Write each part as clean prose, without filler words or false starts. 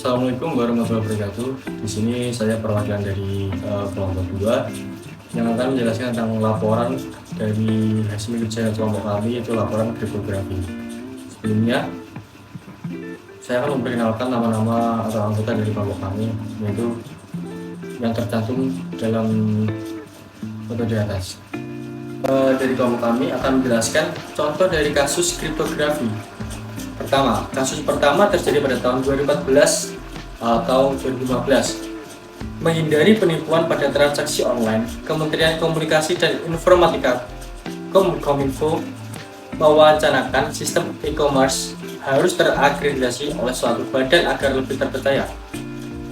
Assalamualaikum warahmatullahi wabarakatuh. Di sini saya perwakilan dari kelompok 2 yang akan menjelaskan tentang laporan dari hasil kerja kelompok kami, yaitu laporan kriptografi. Sebelumnya, saya akan memperkenalkan nama-nama atau anggota dari kelompok kami, yaitu yang tercantum dalam foto di atas. Dari kelompok kami akan menjelaskan contoh dari kasus kriptografi. Pertama, kasus pertama terjadi pada tahun 2014 atau 2015. Menghindari penipuan pada transaksi online, Kementerian Komunikasi dan Informatika Kominfo mewacanakan sistem e-commerce harus terakreditasi oleh suatu badan agar lebih terpercaya.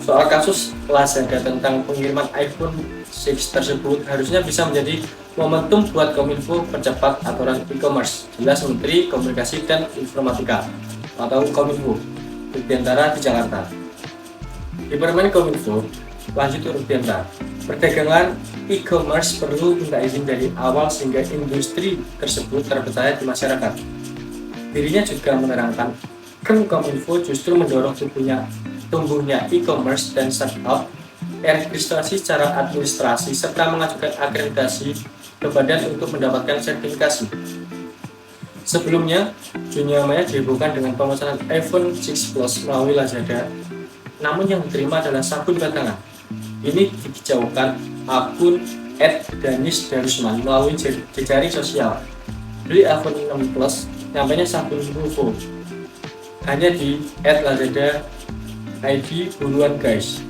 Soal kasus Lazada tentang pengiriman iPhone 6 tersebut harusnya bisa menjadi momentum buat Kominfo percepat aturan e-commerce. Jelas Menteri Komunikasi dan Informatika atau Kominfo Rudiantara di Jakarta. Di Permen Kominfo, lanjut Rudiantara. Perdagangan e-commerce perlu minta izin dari awal sehingga industri tersebut terpercaya di masyarakat. Dirinya juga menerangkan, Kominfo justru mendorong tumbuhnya e-commerce dan startup, registrasi secara administrasi, serta mengajukan akreditasi ke badan untuk mendapatkan sertifikasi. Sebelumnya, dunia maya dihebohkan dengan pemesanan iPhone 6 Plus melalui Lazada, namun yang diterima adalah sabun batangan. Ini dikicaukan akun @danisdarusman melalui jejaring sosial. Beli iPhone 6 Plus, nyampainya sabun Ruvo. Hanya di @lazada ID buruan guys.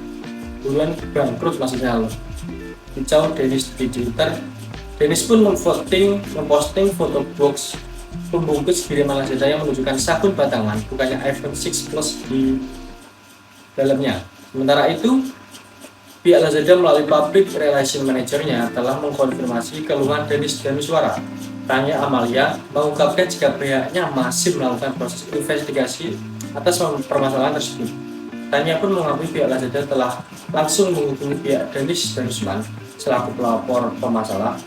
Buruan bangkrut maksudnya lo. Kicau Dennis di Twitter. Dennis pun memposting foto box pembungkus kiriman Lazada yang menunjukkan sabun batangan, bukannya iPhone 6 Plus di dalamnya. Sementara itu, pihak Lazada melalui Public Relation Manager-nya telah mengkonfirmasi keluhan Dennis Danuswara. Tanya Amalia mengungkapkan jika pihaknya masih melakukan proses investigasi atas permasalahan tersebut. Tanya pun mengakui pihak Lazada telah langsung menghubungi pihak Dennis Danusman selaku pelapor pemasalah.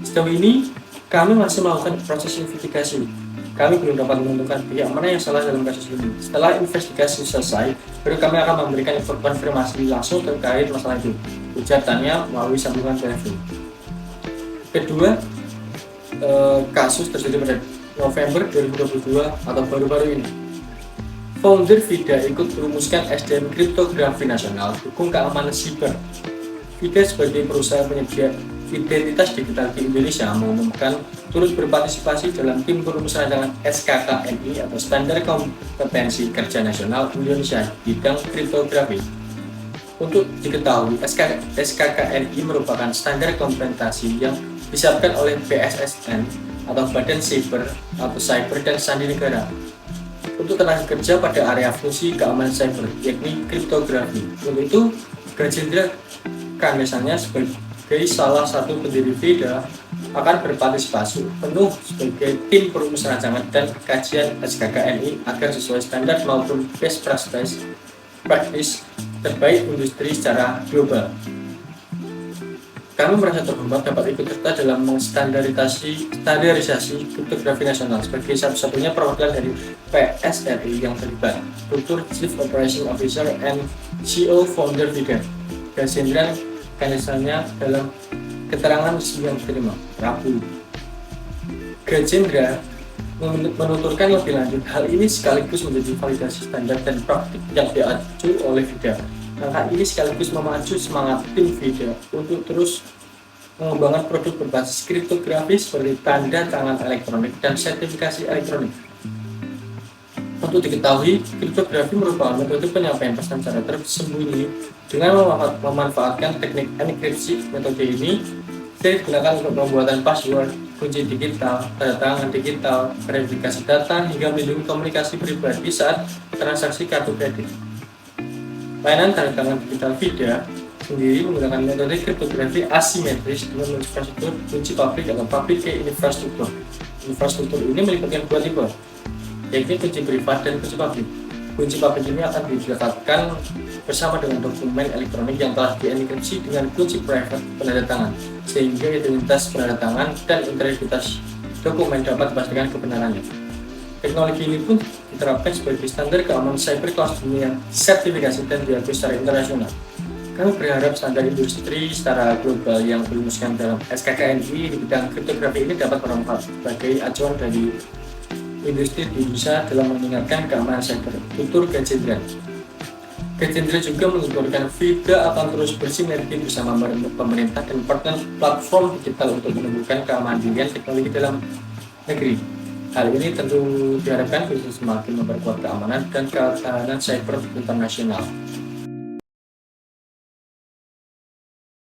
Sejauh ini, kami masih melakukan proses investigasi. Kami belum dapat menentukan pihak mana yang salah dalam kasus ini. Setelah investigasi selesai, baru kami akan memberikan konfirmasi langsung terkait masalah itu, ujar Tanya melalui sambungan telepon. Kedua, kasus terjadi pada November 2022 atau baru-baru ini. Founder Vida ikut merumuskan SDM kriptografi nasional, dukung keamanan siber. Vida sebagai perusahaan penyedia identitas digital di Indonesia mengumumkan turut berpartisipasi dalam tim perumus rancangan SKKNI atau Standar Kompetensi Kerja Nasional Indonesia bidang kriptografi. Untuk diketahui, SKKNI merupakan standar kompetensi yang disiapkan oleh BSSN atau Badan Cyber dan Sandi Negara untuk tenaga kerja pada area fungsi keamanan cyber, yakni kriptografi. Untuk itu, Gajendra misalnya sebagai salah satu pendiri VIDA akan berpartisipasi penuh sebagai tim perumus rancangan dan kajian SKKNI agar sesuai standar maupun best practice terbaik industri secara global. Kami merasa terhormat dapat ikut serta dalam standarisasi kriptografi nasional sebagai satu-satunya perwakilan dari PSRI yang terlibat. Dr. Chief Operation Officer and CEO Founder VIDA Gajendra misalnya dalam keterangan resmi yang diterima Rabu. Gajendra menuturkan lebih lanjut, hal ini sekaligus menjadi validasi standar dan praktik yang diacu oleh VIDA. Langkah ini sekaligus memacu semangat tim VIDA untuk terus mengembangkan produk berbasis kriptografi seperti tanda tangan elektronik dan sertifikasi elektronik. Untuk diketahui, kriptografi merupakan metode penyampaian pesan secara tersembunyi dengan memanfaatkan teknik enkripsi. Metode ini digunakan untuk pembuatan password, kunci digital, tanda tangan digital, verifikasi data, hingga melindungi komunikasi pribadi saat transaksi kartu kredit. Layanan tanda tangan digital VIDA sendiri menggunakan metode kriptografi asimetris dengan infrastruktur kunci publik atau public key infrastruktur. Infrastruktur ini meliputi dua tipe, yaitu kunci privat dan kunci publik. Kunci publik ini akan didekatkan bersama dengan dokumen elektronik yang telah dienkripsi dengan kunci private penandatangan, sehingga identitas penandatangan dan integritas dokumen dapat dipastikan kebenarannya. Teknologi ini pun diterapkan sebagai standar keamanan cyber kelas dunia yang sertifikasi dan diakui secara internasional. Kami berharap standar industri secara global yang dirumuskan dalam SKKNI di bidang kriptografi ini dapat bermanfaat sebagai acuan dari industri di Indonesia dalam meningkatkan keamanan cyber. Tutur Gajendra. Gajendra juga mengusulkan VIDA akan terus bersinergi bersama pemerintah dan partner platform digital untuk menumbuhkan kemandirian teknologi dalam negeri. Hal ini tentu diharapkan bisa semakin memperkuat keamanan dan ketahanan cyber internasional.